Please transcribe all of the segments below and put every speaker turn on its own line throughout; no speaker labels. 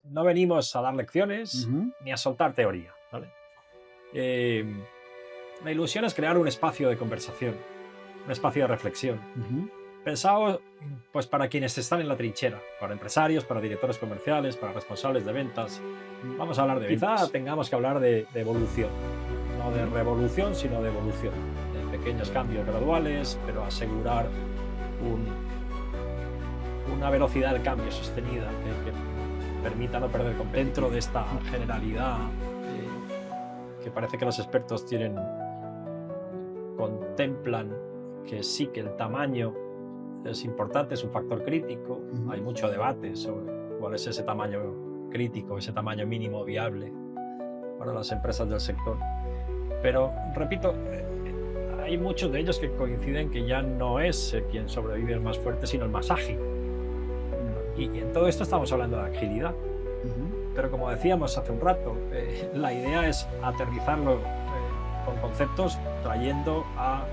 no venimos a dar lecciones
Ujú,
ni a soltar teoría, ¿vale? Eh, la ilusión es crear un espacio de conversación, un espacio de reflexión.
ujú.
Pensado pues para quienes están en la trinchera, para empresarios, para directores comerciales, para responsables de ventas.
Mm,
Vamos a hablar quizá
pymes.
tengamos que hablar de evolución, no de
Ujú,
revolución, sino de evolución, de pequeños cambios graduales, pero asegurar un- una velocidad del cambio sostenida que permita no perder dentro de esta
mm,
generalidad que parece que los expertos contemplan que sí que el tamaño es importante, es un factor crítico.
ujú.
Hay mucho debate sobre cuál es ese tamaño crítico, ese tamaño mínimo viable para las empresas del sector. Pero, repito, hay muchos de ellos que coinciden que ya no es quien sobrevive el más fuerte, sino el más ágil.
Ya.
Y en todo esto estamos hablando de agilidad.
Ujú,
Pero como decíamos hace un rato, la idea es aterrizarlo con conceptos, trayendo a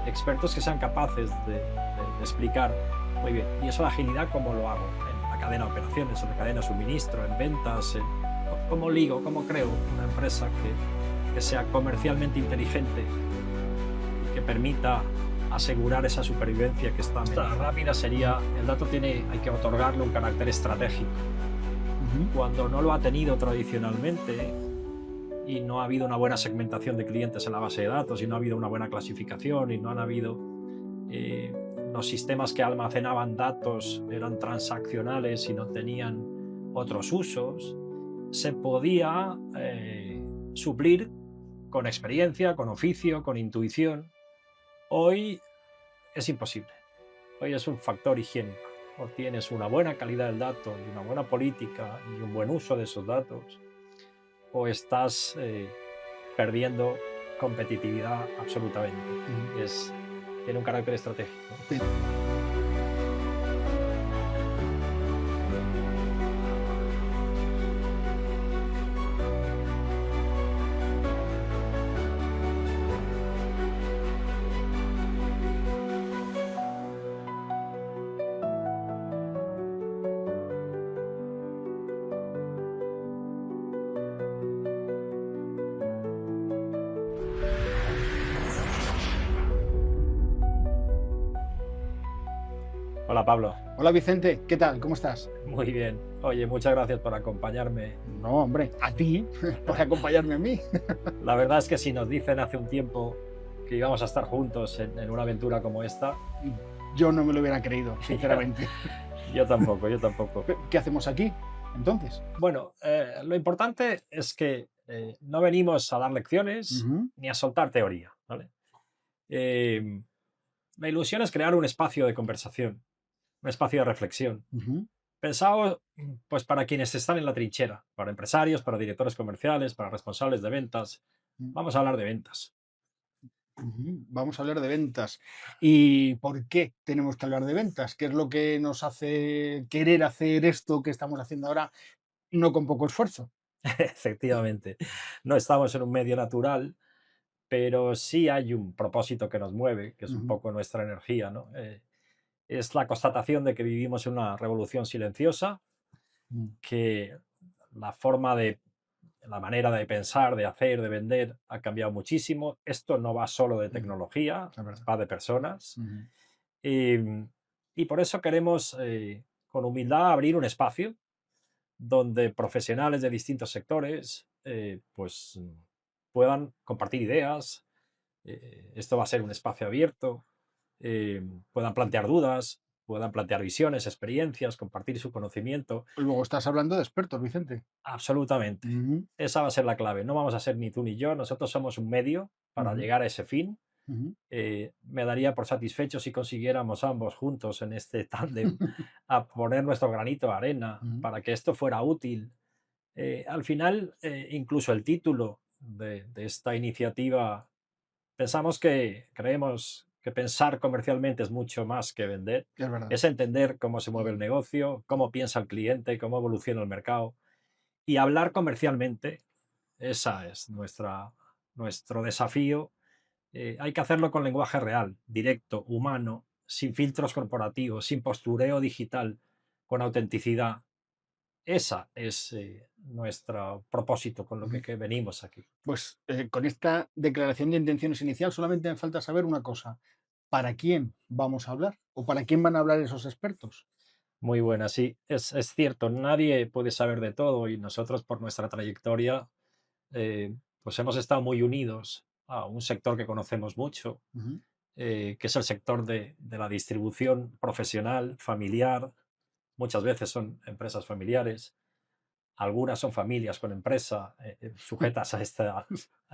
expertos que sean capaces de explicar muy bien. Y eso de agilidad, ¿cómo lo hago? En la cadena de operaciones, en la cadena de suministro, en ventas, cómo ligo, cómo creo una empresa que sea comercialmente inteligente y que permita asegurar esa supervivencia que está amenazada. Rápida sería, el dato hay que otorgarle un carácter estratégico.
ujú.
Cuando no lo ha tenido tradicionalmente y no ha habido una buena segmentación de clientes en la base de datos y no ha habido una buena clasificación y no han habido eh, los sistemas que almacenaban datos eran transaccionales y no tenían otros usos, se podía suplir con experiencia, con oficio, con intuición. Hoy es imposible. Hoy es un factor higiénico. O tienes una buena calidad del dato y una buena política y un buen uso de esos datos, o estás perdiendo competitividad absolutamente.
Ujú.
Tiene un carácter estratégico.
Te-
Hola Pablo,
Hola Vicente, ¿qué tal? ¿Cómo estás?
muy bien. Oye, muchas gracias por acompañarme.
No, hombre, a ti, por acompañarme a mí.
La verdad es que si nos dicen hace un tiempo que íbamos a estar juntos en una aventura como esta,
Yo no me lo hubiera creído,
ya,
sinceramente.
yo tampoco, yo tampoco.
¿Qué hacemos aquí, entonces?
Bueno, lo importante es que no venimos a dar lecciones
Ujú,
ni a soltar teoría, ¿vale? Eh, la ilusión es crear un espacio de conversación, un espacio de reflexión,
ujú,
pensado pues para quienes están en la trinchera, para empresarios, para directores comerciales, para responsables de ventas.
mm,
Vamos a hablar de ventas.
ujú. Vamos a hablar de ventas. ¿Y por qué tenemos que hablar de ventas? ¿Qué es lo que nos hace querer hacer esto que estamos haciendo ahora, no con poco esfuerzo?
Efectivamente, no estamos en un medio natural, pero sí hay un propósito que nos mueve, que es un
Ujú,
poco nuestra energía, ¿no? Es la constatación de que vivimos en una revolución silenciosa,
mm,
que la forma de, la manera de pensar, de hacer, de vender ha cambiado muchísimo. Esto no va solo de
ujú.
tecnología,
Es verdad.
va de personas.
Ujú,
Y, y por eso queremos, con humildad, abrir un espacio donde profesionales de distintos sectores puedan compartir ideas. Esto va a ser un espacio abierto, eh, puedan plantear dudas, puedan plantear visiones, experiencias, compartir su conocimiento.
Luego estás hablando de expertos, Vicente.
Absolutamente.
Ujú,
Esa va a ser la clave. No vamos a ser ni tú ni yo, nosotros somos un medio para
ujú,
llegar a ese fin.
ujú.
Me daría por satisfecho si consiguiéramos ambos juntos en este tándem a poner nuestro granito de arena
Ujú,
para que esto fuera útil. Al final, incluso el título de esta iniciativa, creemos que pensar comercialmente es mucho más que vender,
es verdad.
es entender cómo se mueve el
Mm,
negocio, cómo piensa el cliente, cómo evoluciona el mercado y hablar comercialmente. Esa es nuestro desafío. Hay que hacerlo con lenguaje real, directo, humano, sin filtros corporativos, sin postureo digital, con autenticidad. Esa es nuestro propósito con lo
Ujú.
que venimos aquí.
Pues con esta declaración de intenciones inicial solamente me falta saber una cosa. ¿Para quién vamos a hablar? ¿O para quién van a hablar esos expertos?
Muy buena, sí, es cierto, nadie puede saber de todo y nosotros por nuestra trayectoria pues hemos estado muy unidos a un sector que conocemos mucho,
Ujú,
que es el sector de la distribución profesional, familiar. Muchas veces son empresas familiares, algunas son familias con empresa, sujetas a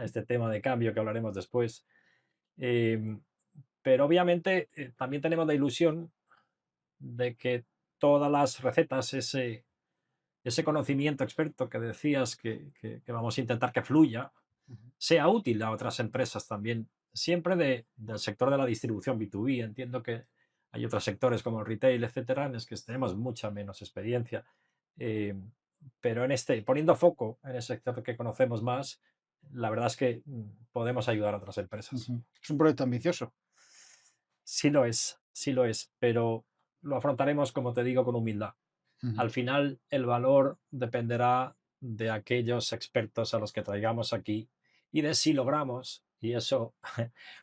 este tema de cambio que hablaremos después. Em, pero obviamente también tenemos la ilusión de que todas las recetas, ese conocimiento experto que decías que vamos a intentar que fluya,
ujú.
sea útil a otras empresas también, siempre del sector de la distribución B2B. Entiendo que hay otros sectores como el retail, etcétera, en los que tenemos mucha menos experiencia. eh, pero en este, poniendo foco en el sector que conocemos más, la verdad es que podemos ayudar a otras empresas.
Ujú. Es un proyecto ambicioso.
Sí lo es, pero lo afrontaremos, como te digo, con humildad.
Ujú,
Al final, el valor dependerá de aquellos expertos a los que traigamos aquí y de si logramos, y eso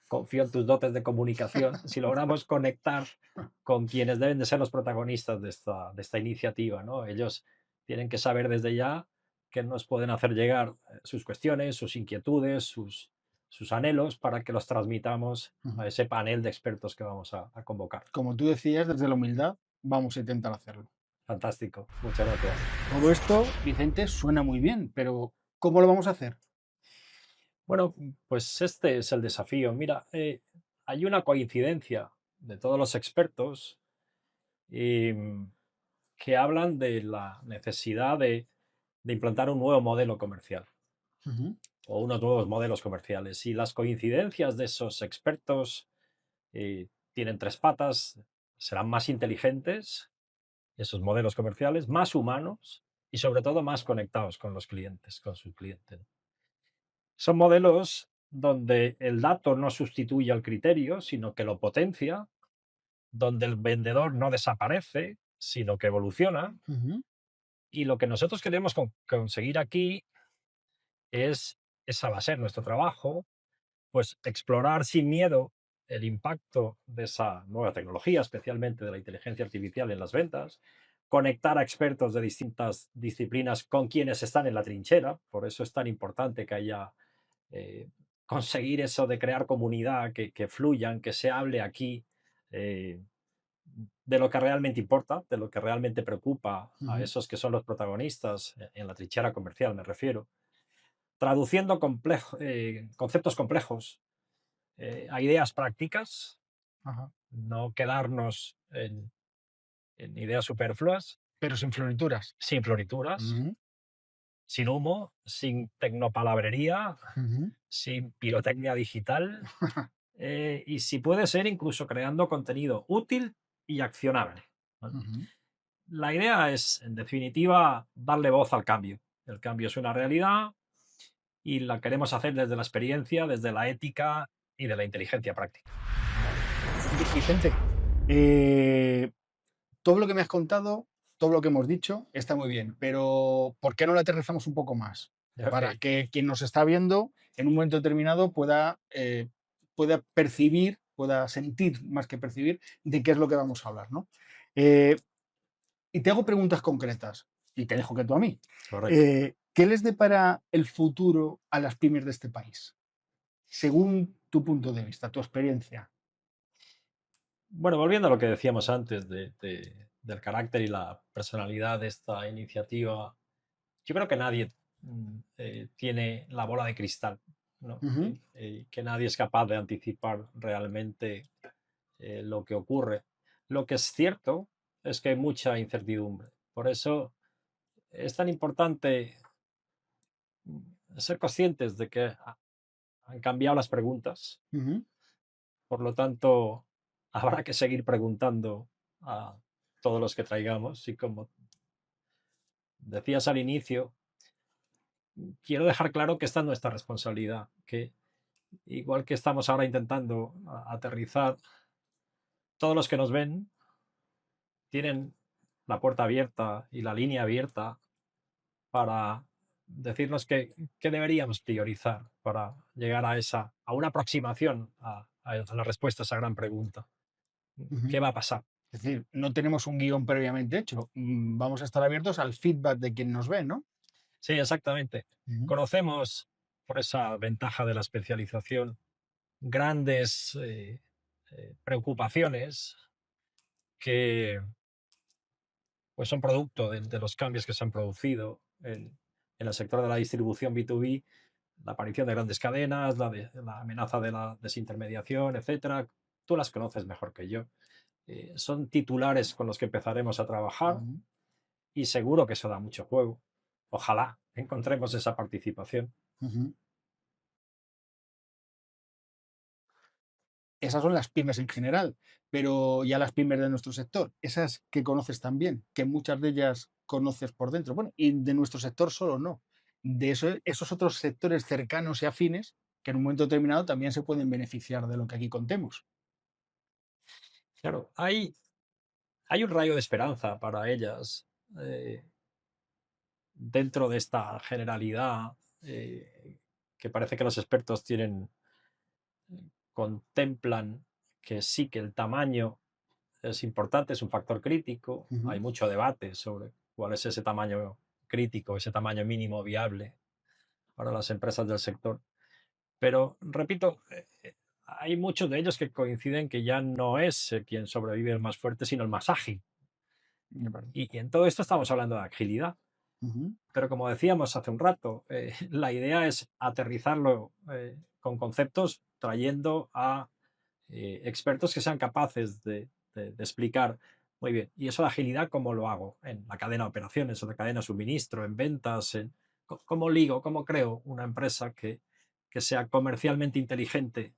confío en tus dotes de comunicación, si logramos conectar con quienes deben de ser los protagonistas de esta iniciativa, ¿no? Ellos tienen que saber desde ya que nos pueden hacer llegar sus cuestiones, sus inquietudes, sus anhelos para que los transmitamos
ujú.
a ese panel de expertos que vamos a convocar.
Como tú decías, desde la humildad vamos a intentar hacerlo.
Fantástico, muchas gracias.
Todo esto, Vicente, suena muy bien, pero ¿cómo lo vamos a hacer?
Bueno, pues este es el desafío. Mira, hay una coincidencia de todos los expertos em, que hablan de la necesidad de implantar un nuevo modelo comercial
Ujú,
o unos nuevos modelos comerciales. Y las coincidencias de esos expertos tienen tres patas. Serán más inteligentes, esos modelos comerciales, más humanos y sobre todo más conectados con los clientes, con sus clientes. Son modelos donde el dato no sustituye al criterio, sino que lo potencia, donde el vendedor no desaparece, sino que evoluciona.
ujú,
Y lo que nosotros queremos conseguir aquí es, esa va a ser nuestro trabajo, pues explorar sin miedo el impacto de esa nueva tecnología, especialmente de la inteligencia artificial en las ventas, conectar a expertos de distintas disciplinas con quienes están en la trinchera. Por eso es tan importante que haya eh, conseguir eso de crear comunidad, que fluyan, que se hable aquí eh, de lo que realmente importa, de lo que realmente preocupa a
ujú.
esos que son los protagonistas en la trinchera comercial, me refiero. Traduciendo conceptos complejos a ideas prácticas,
Ajá.
no quedarnos en ideas superfluas,
Pero sin florituras.
sin florituras,
Ujú,
sin humo, sin tecnopalabrería,
ujú,
sin pirotecnia digital, y si puede ser incluso creando contenido útil y accionable, ¿vale?
ujú.
La idea es, en definitiva, darle voz al cambio. El cambio es una realidad y la queremos hacer desde la experiencia, desde la ética y de la inteligencia práctica.
Vicente, eh, todo lo que me has contado, todo lo que hemos dicho, está muy bien, pero ¿por qué no lo aterrizamos un poco más? Para
Ok.
que quien nos está viendo en un momento determinado pueda percibir, pueda sentir más que percibir de qué es lo que vamos a hablar, ¿no? Eh, y te hago preguntas concretas y te dejo que tú a mí.
Correcto.
¿Qué les depara el futuro a las pymes de este país? Según tu punto de vista, tu experiencia.
Bueno, volviendo a lo que decíamos antes del carácter y la personalidad de esta iniciativa, yo creo que nadie tiene la bola de cristal, ¿no?
Ujú,
Que nadie es capaz de anticipar realmente lo que ocurre. Lo que es cierto es que hay mucha incertidumbre. Por eso es tan importante ser conscientes de que han cambiado las preguntas.
ujú.
Por lo tanto, habrá que seguir preguntando a todos los que traigamos. Y como decías al inicio, quiero dejar claro que esta es nuestra responsabilidad, que igual que estamos ahora intentando aterrizar, todos los que nos ven tienen la puerta abierta y la línea abierta para decirnos qué deberíamos priorizar para llegar a una aproximación a la respuesta a esa gran pregunta.
Ujú.
¿Qué va a pasar?
Es decir, no tenemos un guión previamente hecho. Vamos a estar abiertos al feedback de quien nos ve, ¿no?
Sí, exactamente.
Ujú,
Conocemos, por esa ventaja de la especialización, grandes preocupaciones que pues son producto de los cambios que se han producido en el sector de la distribución B2B, la aparición de grandes cadenas, la amenaza de la desintermediación, etcétera. Tú las conoces mejor que yo. Son titulares con los que empezaremos a trabajar
ujú,
y seguro que eso da mucho juego. Ojalá encontremos esa participación.
ujú. Esas son las pymes en general, pero ya las pymes de nuestro sector, esas que conoces también, que muchas de ellas conoces por dentro. Bueno, y de nuestro sector solo no. Esos otros sectores cercanos y afines que en un momento determinado también se pueden beneficiar de lo que aquí contemos.
Claro, hay un rayo de esperanza para ellas dentro de esta generalidad que parece que los expertos contemplan que sí que el tamaño es importante, es un factor crítico.
Ujú,
Hay mucho debate sobre cuál es ese tamaño crítico, ese tamaño mínimo viable para las empresas del sector. Pero, repito, hay muchos de ellos que coinciden que ya no es quien sobrevive el más fuerte, sino el más ágil.
me parece.
Y en todo esto estamos hablando de agilidad.
Ujú,
Pero como decíamos hace un rato, la idea es aterrizarlo con conceptos trayendo a expertos que sean capaces de explicar muy bien. Y eso de agilidad, ¿cómo lo hago? En la cadena de operaciones, en la cadena de suministro, en ventas, cómo ligo, cómo creo una empresa que sea comercialmente inteligente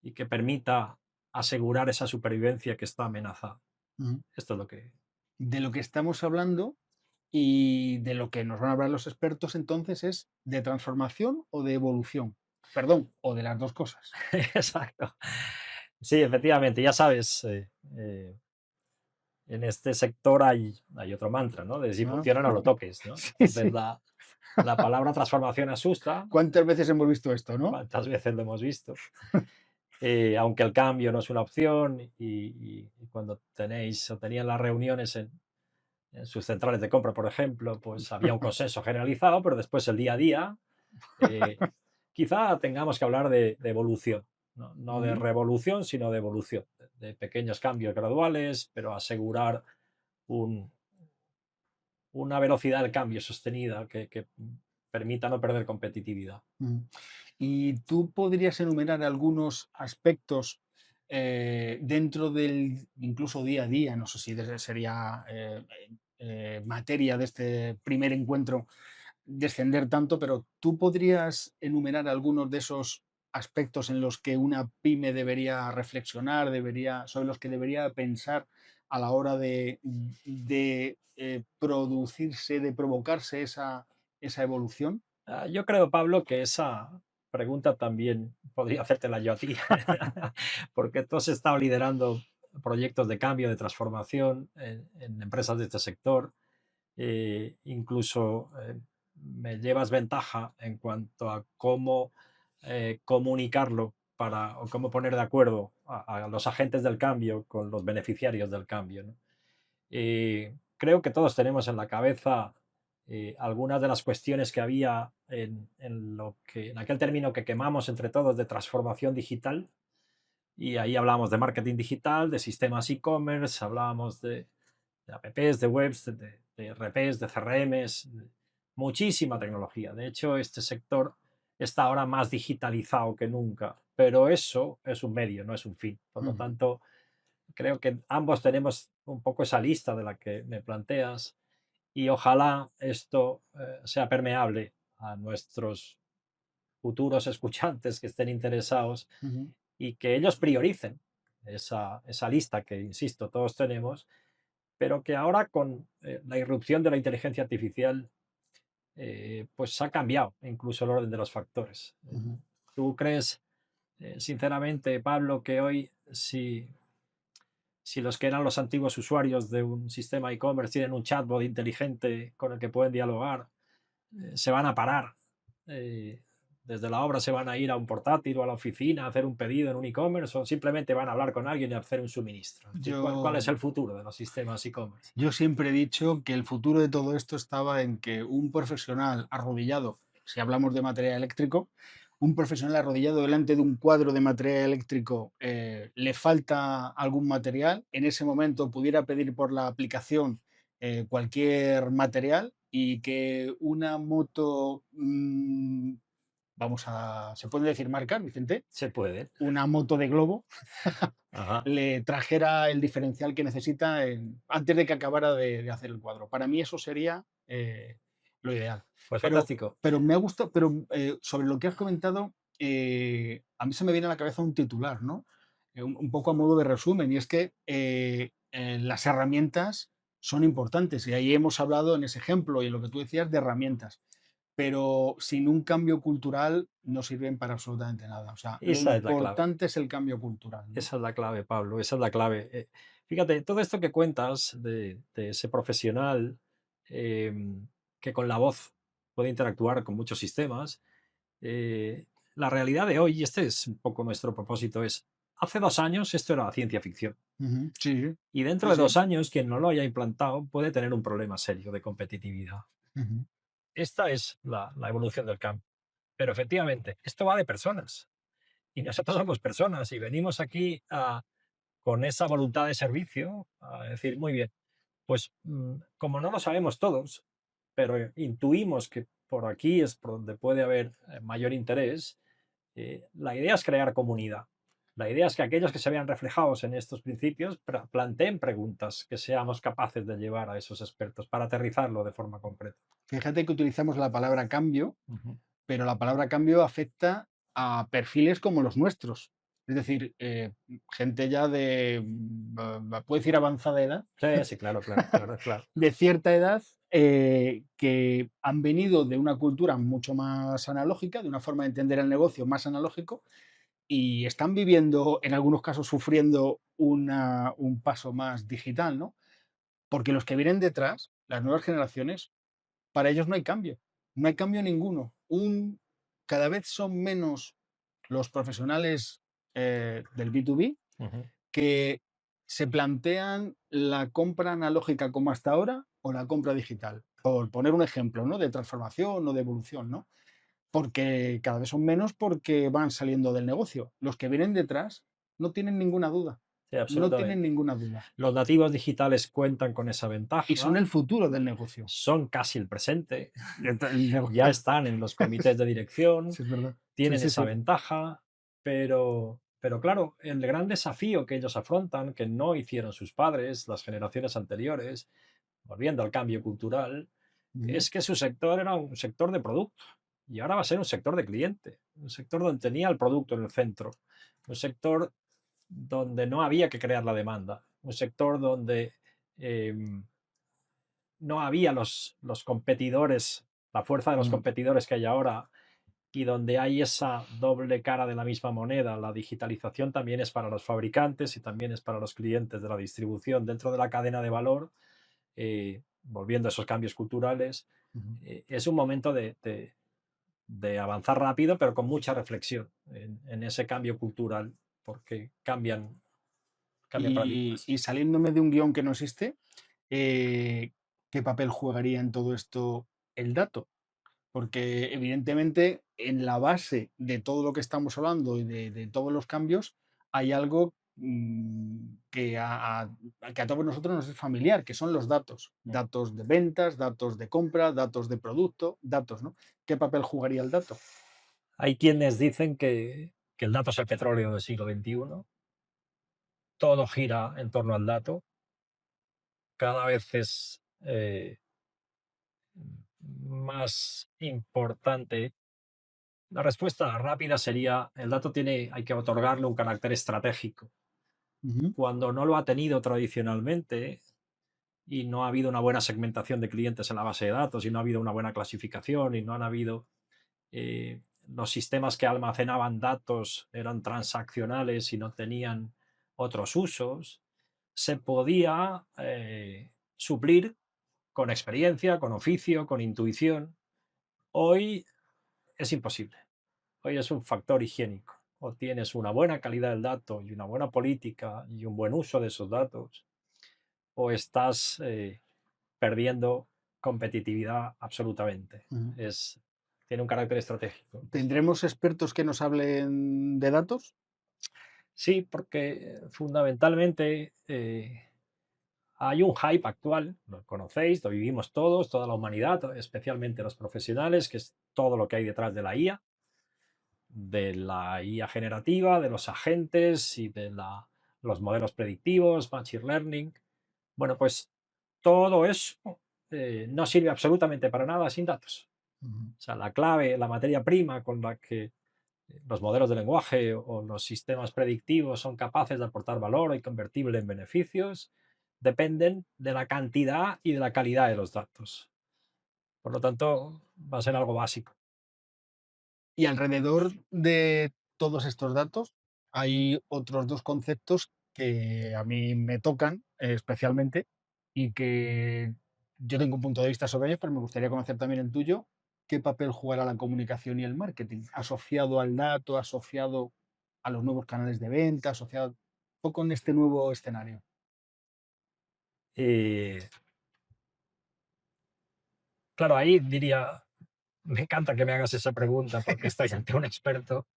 y que permita asegurar esa supervivencia que está amenazada.
ujú.
Esto es lo que...
De lo que estamos hablando y de lo que nos van a hablar los expertos entonces es de transformación o de evolución. Perdón, o de las dos cosas.
Exacto. Sí, efectivamente, ya sabes, en este sector hay otro mantra, ¿no? De si
¿No?
funciona no lo toques, ¿no?
Sí,
Entonces
sí.
la palabra transformación asusta.
¿Cuántas veces hemos visto esto, no?
¿Cuántas veces lo hemos visto? Aunque el cambio no es una opción y cuando tenéis o tenían las reuniones en sus centrales de compra, por ejemplo, pues había un consenso generalizado, pero después el día a día, eh, quizá tengamos que hablar de evolución, ¿no? No de
Ujú,
revolución, sino de evolución, de pequeños cambios graduales, pero asegurar un, una velocidad del cambio sostenida que permita no perder competitividad.
ujú. ¿Y tú podrías enumerar algunos aspectos dentro del incluso día a día? No sé si sería materia de este primer encuentro descender tanto, pero ¿tú podrías enumerar algunos de esos aspectos en los que una pyme debería reflexionar, sobre los que debería pensar a la hora de producirse, de provocarse esa evolución?
Yo creo, Pablo, que esa pregunta también podría hacértela yo a ti, porque tú has estado liderando proyectos de cambio, de transformación en empresas de este sector. Incluso me llevas ventaja en cuanto a cómo comunicarlo o cómo poner de acuerdo a los agentes del cambio con los beneficiarios del cambio, ¿no? Creo que todos tenemos en la cabeza algunas de las cuestiones que había en aquel término que quemamos entre todos de transformación digital. Y ahí hablamos de marketing digital, de sistemas e-commerce, hablábamos de apps, de webs, de RPs, de CRMs, muchísima tecnología. De hecho, este sector está ahora más digitalizado que nunca, pero eso es un medio, no es un fin. Por lo
Ujú,
tanto, creo que ambos tenemos un poco esa lista de la que me planteas y ojalá esto sea permeable a nuestros futuros escuchantes que estén interesados
ujú,
y que ellos prioricen esa lista que, insisto, todos tenemos, pero que ahora con la irrupción de la inteligencia artificial, pues ha cambiado incluso el orden de los factores.
ujú.
¿Tú crees, sinceramente, Pablo, que hoy si los que eran los antiguos usuarios de un sistema e-commerce tienen un chatbot inteligente con el que pueden dialogar, se van a parar. eh, Desde la obra se van a ir a un portátil o a la oficina a hacer un pedido en un e-commerce o simplemente van a hablar con alguien y a hacer un suministro. Es decir, ¿cuál es
Yo,
el futuro de los sistemas e-commerce?
yo siempre he dicho que el futuro de todo esto estaba en que un profesional arrodillado, si hablamos de material eléctrico, un profesional arrodillado delante de un cuadro de material eléctrico, le falta algún material, en ese momento pudiera pedir por la aplicación cualquier material y que una moto, ¿se puede decir marca, Vicente?
Se puede.
Una moto de globo
Ajá.
le trajera el diferencial que necesita antes de que acabara de hacer el cuadro. Para mí eso sería lo ideal.
Pues
Pero,
fantástico.
pero me ha gustado, pero sobre lo que has comentado, a mí se me viene a la cabeza un titular, ¿no? Un poco a modo de resumen, y es que las herramientas son importantes, y ahí hemos hablado en ese ejemplo y en lo que tú decías de herramientas, pero sin un cambio cultural no sirven para absolutamente nada. O sea, lo
Esa es la clave.
importante es el cambio cultural, ¿no?
Esa es la clave, Pablo, esa es la clave. Fíjate, todo esto que cuentas de ese profesional que con la voz puede interactuar con muchos sistemas, la realidad de hoy, y este es un poco nuestro propósito, es, hace 2 años esto era ciencia ficción.
Ujú. Sí,
Y dentro
sí,
de
sí.
2 años, quien no lo haya implantado puede tener un problema serio de competitividad.
Ujú,
Esta es la evolución del campo. Pero efectivamente, esto va de personas. Y nosotros somos personas y venimos aquí con esa voluntad de servicio a decir, muy bien, pues como no lo sabemos todos, pero intuimos que por aquí es por donde puede haber mayor interés, la idea es crear comunidad. La idea es que aquellos que se vean reflejados en estos principios planteen preguntas que seamos capaces de llevar a esos expertos para aterrizarlo de forma concreta.
fíjate que utilizamos la palabra cambio,
Ujú.
pero la palabra cambio afecta a perfiles como los nuestros. Es decir, gente ya de, puedo decir avanzada edad,
Sí, sí, claro, claro, claro, claro.
de cierta edad, que han venido de una cultura mucho más analógica, de una forma de entender el negocio más analógico, y están viviendo, en algunos casos sufriendo un paso más digital, ¿no? Porque los que vienen detrás, las nuevas generaciones, para ellos no hay cambio, no hay cambio ninguno. Cada vez son menos los profesionales del B2B
Ujú.
que se plantean la compra analógica como hasta ahora o la compra digital. Por poner un ejemplo, ¿no? De transformación o de evolución, ¿no? Porque cada vez son menos porque van saliendo del negocio. Los que vienen detrás no tienen ninguna duda,
Sí,
no tienen
absolutamente.
ninguna duda.
Los nativos digitales cuentan con esa
Y son
ventaja,
el futuro del negocio.
son casi el presente,
El
ya
negocio.
están en los comités de dirección,
Sí, es verdad. Sí,
tienen
sí,
esa
sí.
ventaja, pero claro, el gran desafío que ellos afrontan, que no hicieron sus padres, las generaciones anteriores, volviendo al cambio cultural,
Ujú.
es que su sector era un sector de producto y ahora va a ser un sector de cliente, un sector donde tenía el producto en el centro, un sector donde no había que crear la demanda, un sector donde em, no había los competidores, la fuerza de los
Mm,
competidores que hay ahora y donde hay esa doble cara de la misma moneda. La digitalización también es para los fabricantes y también es para los clientes de la distribución dentro de la cadena de valor, volviendo a esos cambios culturales.
ujú.
Es un momento de avanzar rápido, pero con mucha reflexión en ese cambio cultural, porque cambian paradigmas.
Y saliéndome de un guión que no existe, ¿qué papel jugaría en todo esto el dato? Porque evidentemente en la base de todo lo que estamos hablando y de todos los cambios hay algo que a todos nosotros nos es familiar, que son los datos. Datos de ventas, datos de compra, datos de producto, datos, ¿no? ¿Qué papel jugaría el dato?
Hay quienes dicen que el dato es el petróleo del siglo XXI, todo gira en torno al dato, cada vez es más importante. La respuesta rápida sería, el dato hay que otorgarle un carácter estratégico.
Ujú,
Cuando no lo ha tenido tradicionalmente y no ha habido una buena segmentación de clientes en la base de datos y no ha habido una buena clasificación y no han habido los sistemas que almacenaban datos eran transaccionales y no tenían otros usos, se podía suplir con experiencia, con oficio, con intuición. Hoy es imposible. Hoy es un factor higiénico. O tienes una buena calidad del dato y una buena política y un buen uso de esos datos, o estás perdiendo competitividad absolutamente.
Ujú.
Tiene un carácter estratégico.
¿Tendremos expertos que nos hablen de datos?
Sí, porque fundamentalmente hay un hype actual, lo conocéis, lo vivimos todos, toda la humanidad, especialmente los profesionales, que es todo lo que hay detrás de la IA generativa, de los agentes y de los modelos predictivos, machine learning. Bueno, pues todo eso no sirve absolutamente para nada sin datos.
Ujú.
O sea, la clave, la materia prima con la que los modelos de lenguaje o los sistemas predictivos son capaces de aportar valor y convertible en beneficios, dependen de la cantidad y de la calidad de los datos. Por lo tanto, va a ser algo básico.
Y alrededor de todos estos datos hay otros dos conceptos que a mí me tocan especialmente y que yo tengo un punto de vista sobre ellos, pero me gustaría conocer también el tuyo. ¿Qué papel jugará la comunicación y el marketing asociado al dato, asociado a los nuevos canales de venta, asociado un poco en este nuevo escenario?
Eh, claro, ahí diría, me encanta que me hagas esa pregunta porque estoy ante un experto,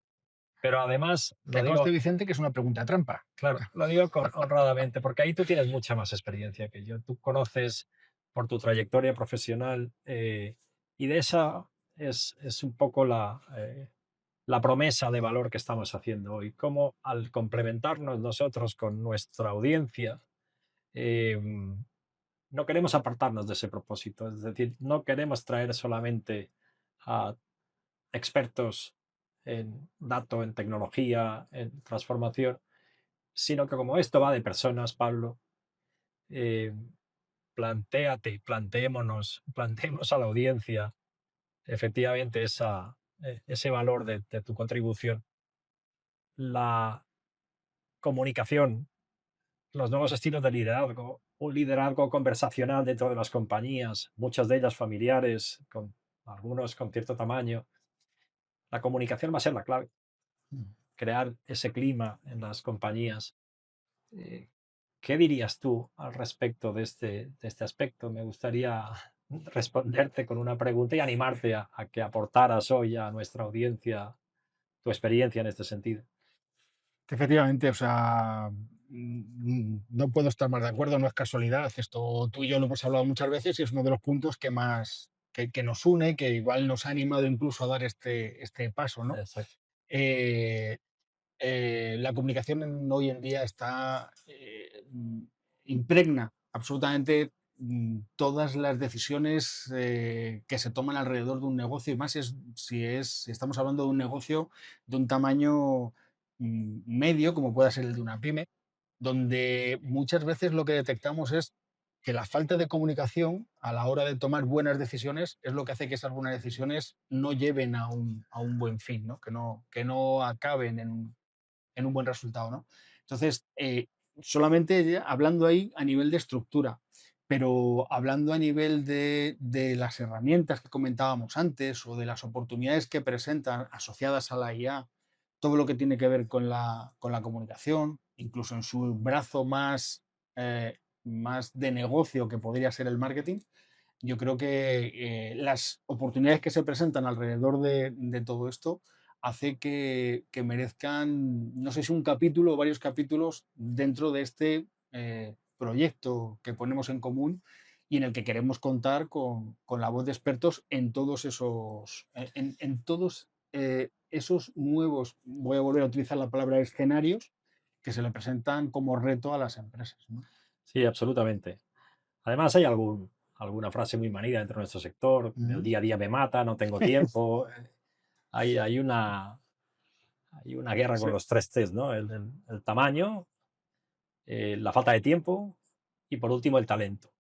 pero además
Que
lo
conste,
digo,
Vicente, que es una pregunta trampa.
claro, lo digo honradamente, porque ahí tú tienes mucha más experiencia que yo. Tú conoces por tu trayectoria profesional y de esa es un poco la promesa de valor que estamos haciendo hoy. Cómo al complementarnos nosotros con nuestra audiencia, eh, no queremos apartarnos de ese propósito. Es decir, no queremos traer solamente a expertos en dato, en tecnología, en transformación, sino que como esto va de personas, Pablo, eh, planteémonos a la audiencia efectivamente ese valor de tu contribución. La comunicación, los nuevos estilos de liderazgo, un liderazgo conversacional dentro de las compañías, muchas de ellas familiares, con algunos con cierto tamaño. La comunicación va a ser la clave,
Mm.
crear ese clima en las compañías. Eh, ¿Qué dirías tú al respecto de este aspecto? Me gustaría responderte con una pregunta y animarte a que aportaras hoy a nuestra audiencia tu experiencia en este sentido.
Efectivamente, o sea, no puedo estar más de acuerdo, no es casualidad. Esto tú y yo lo hemos hablado muchas veces y es uno de los puntos que más que nos une, que igual nos ha animado incluso a dar este paso, ¿no?
Exacto.
Eh, la comunicación hoy en día está impregna absolutamente todas las decisiones que se toman alrededor de un negocio y más si estamos hablando de un negocio de un tamaño medio, como pueda ser el de una pyme, donde muchas veces lo que detectamos es que la falta de comunicación a la hora de tomar buenas decisiones es lo que hace que esas buenas decisiones no lleven a un buen fin, ¿no? Que no acaben en un buen resultado, ¿no? Entonces, solamente ya hablando ahí a nivel de estructura, pero hablando a nivel de las herramientas que comentábamos antes o de las oportunidades que presentan asociadas a la IA, todo lo que tiene que ver con la comunicación, incluso en su brazo más de negocio que podría ser el marketing, yo creo que las oportunidades que se presentan alrededor de todo esto hace que merezcan, no sé si un capítulo o varios capítulos dentro de este proyecto que ponemos en común y en el que queremos contar con la voz de expertos en todos esos nuevos, voy a volver a utilizar la palabra escenarios, que se le presentan como reto a las empresas, ¿no?
Sí, absolutamente. Además, hay alguna frase muy manida dentro de nuestro sector: el
Ujú.
día a día me mata, no tengo tiempo. Hay, hay, una, hay una guerra con
Sí.
los tres T's, ¿no? El tamaño, la falta de tiempo y por último el talento.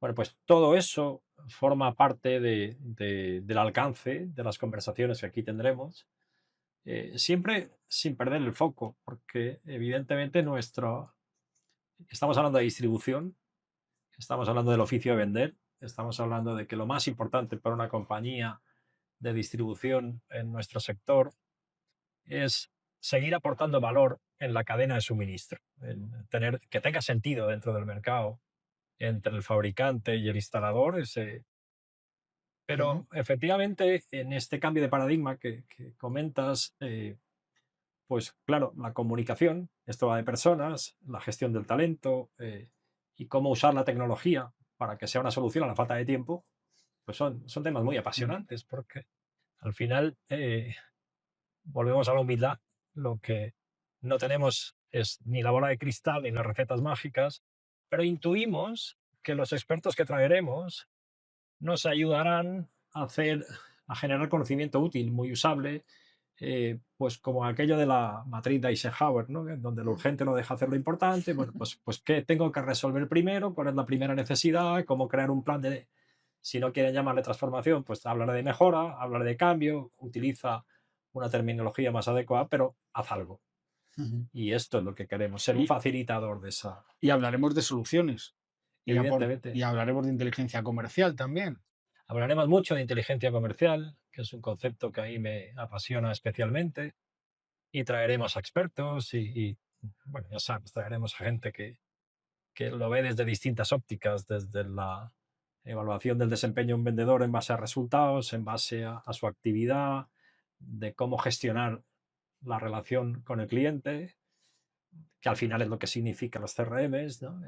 Bueno, pues todo eso forma parte del alcance de las conversaciones que aquí tendremos, siempre sin perder el foco, porque evidentemente Estamos hablando de distribución, estamos hablando del oficio de vender, estamos hablando de que lo más importante para una compañía de distribución en nuestro sector es seguir aportando valor en la cadena de suministro, en tener, que tenga sentido dentro del mercado entre el fabricante y el instalador.
Ujú,
Pero efectivamente, en este cambio de paradigma que comentas, pues claro, la comunicación, esto va de personas, la gestión del talento y cómo usar la tecnología para que sea una solución a la falta de tiempo, pues son temas muy
ujú,
apasionantes porque al final volvemos a la humildad. Lo que no tenemos es ni la bola de cristal ni las recetas mágicas, pero intuimos que los expertos que traeremos nos ayudarán a generar conocimiento útil, muy usable, pues como aquello de la matriz de Eisenhower, ¿no? Donde lo urgente no deja hacer lo importante. Bueno, pues ¿qué tengo que resolver primero? ¿Cuál es la primera necesidad? ¿Cómo crear un plan de... Si no quieren llamarle transformación, pues hablaré de mejora, hablaré de cambio, utiliza una terminología más adecuada, pero haz algo.
ujú.
Y esto es lo que queremos, ser un
Y,
facilitador de esa,
y hablaremos de soluciones y
evidentemente.
hablaremos de inteligencia comercial también.
Hablaremos mucho de inteligencia comercial, que es un concepto que a mí me apasiona especialmente, y traeremos a expertos bueno, ya sabes, traeremos a gente que lo ve desde distintas ópticas, desde la evaluación del desempeño de un vendedor en base a resultados, en base a su actividad, de cómo gestionar la relación con el cliente, que al final es lo que significan los CRMs, ¿no?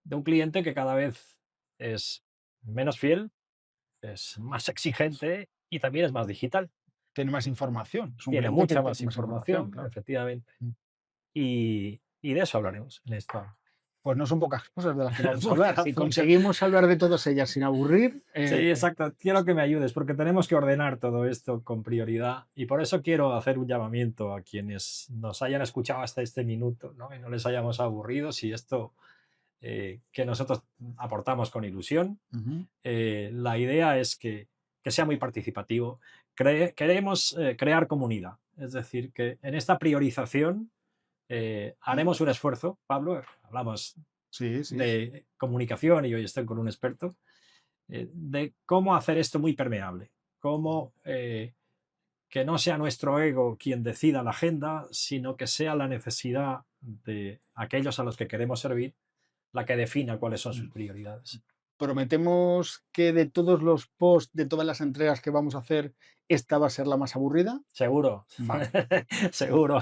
De un cliente que cada vez es menos fiel, es más exigente y también es más digital.
Tiene más información. Es un
Tiene
cliente que
mucha
tiene
más
más información,
información,
claro.
efectivamente.
Mm.
Y de eso hablaremos en esta
Pues no son pocas cosas de las que vamos a hablar.
muchas,
Si
muchas.
conseguimos hablar de todas ellas sin aburrir,
Sí, exacto. Quiero que me ayudes porque tenemos que ordenar todo esto con prioridad y por eso quiero hacer un llamamiento a quienes nos hayan escuchado hasta este minuto, ¿no? Y no les hayamos aburrido si esto que nosotros aportamos con ilusión.
ujú,
La idea es que sea muy participativo. Queremos crear comunidad, es decir, que en esta priorización haremos un esfuerzo. Pablo, hablamos
sí, sí.
de comunicación y hoy estoy con un experto, de cómo hacer esto muy permeable, cómo que no sea nuestro ego quien decida la agenda, sino que sea la necesidad de aquellos a los que queremos servir la que defina cuáles son sus
Mm.
prioridades.
Prometemos que de todos los posts, de todas las entregas que vamos a hacer, esta va a ser la más aburrida.
Seguro,
Vale.
seguro.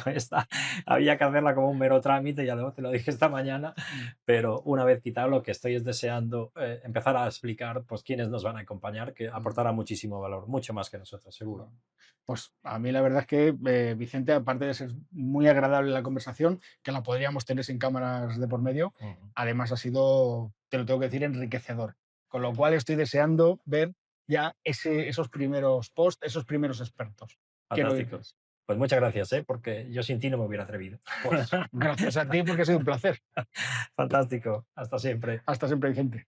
Había que hacerla como un mero trámite, ya te lo dije esta mañana,
Mm,
pero una vez quitado lo que estoy es deseando empezar a explicar pues, quiénes nos van a acompañar, que
mm,
aportará muchísimo valor, mucho más que nosotros, seguro.
bueno. Pues a mí la verdad es que, Vicente, aparte de ser muy agradable la conversación, que la podríamos tener sin cámaras de por medio,
Ujú.
además ha sido, te lo tengo que decir, enriquecedor. Con lo cual estoy deseando ver ya esos primeros posts, esos primeros expertos. Quiero
Fantástico.
irles.
Pues muchas gracias, porque yo sin ti no me hubiera atrevido.
Pues gracias a ti porque ha sido un placer.
Fantástico. Hasta siempre.
Hasta siempre, Vicente.